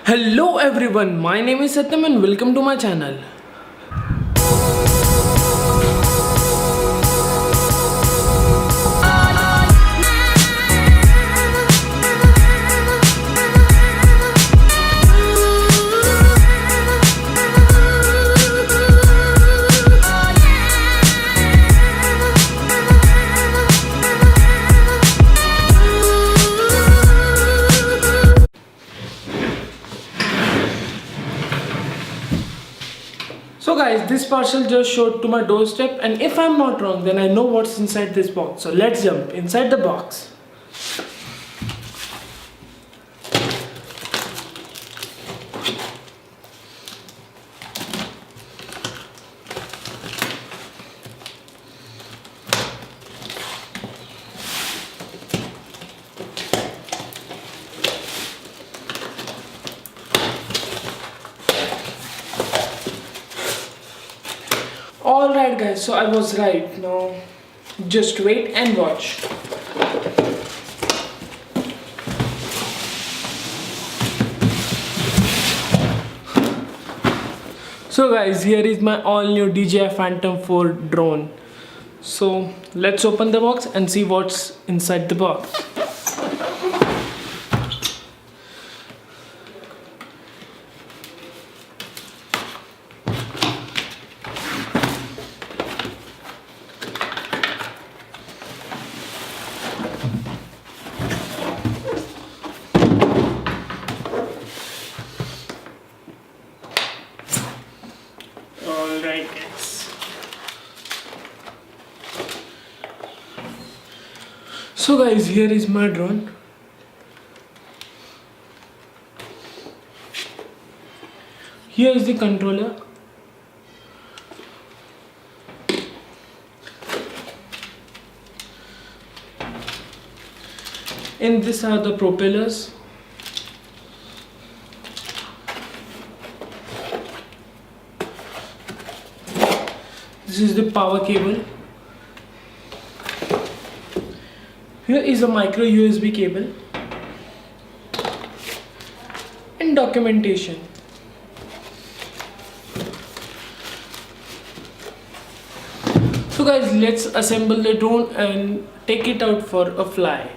Hello everyone, my name is Satyam and welcome to my channel. So guys, this parcel just showed to my doorstep, and if I'm not wrong, then I know what's inside this box. So let's jump inside the box. Alright guys, so I was right. Now just wait and watch. So guys, here is my all new DJI Phantom 4 drone. So let's open the box and see what's inside the box. Alright guys. So guys, here is my drone. Here is the controller. And these are the propellers. This is the power cable. Here is a micro USB cable and documentation. So guys, let's assemble the drone and take it out for a fly.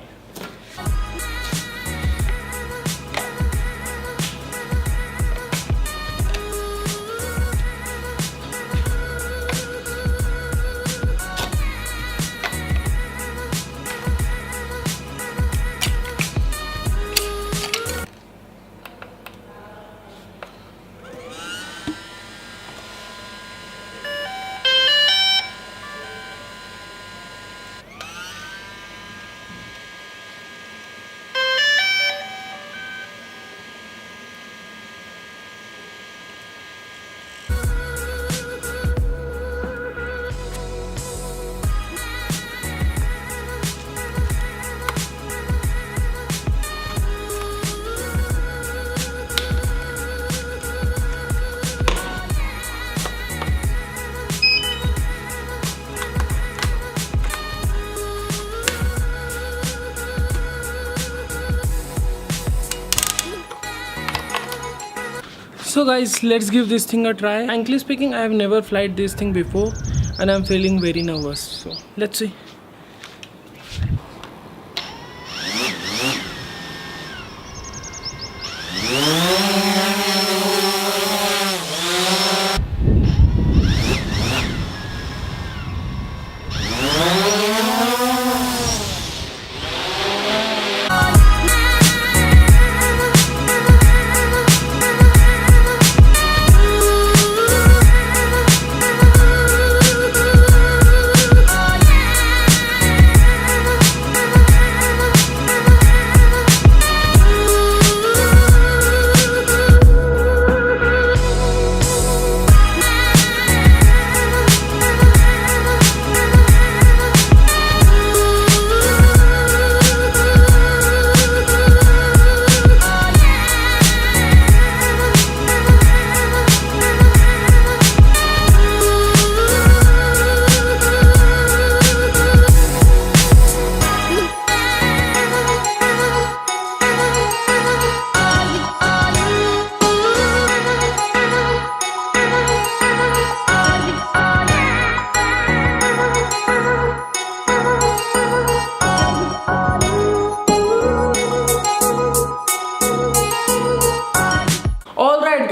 So guys, let's give this thing a try. Frankly speaking, I have never flight this thing before and I'm feeling very nervous. So let's see.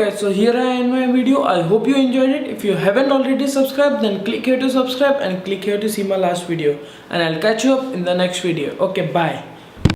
guys, so here I end my video. I hope you enjoyed it. If you haven't already subscribed, then click here to subscribe and click here to see my last video. And I'll catch you up in the next video. Okay, bye.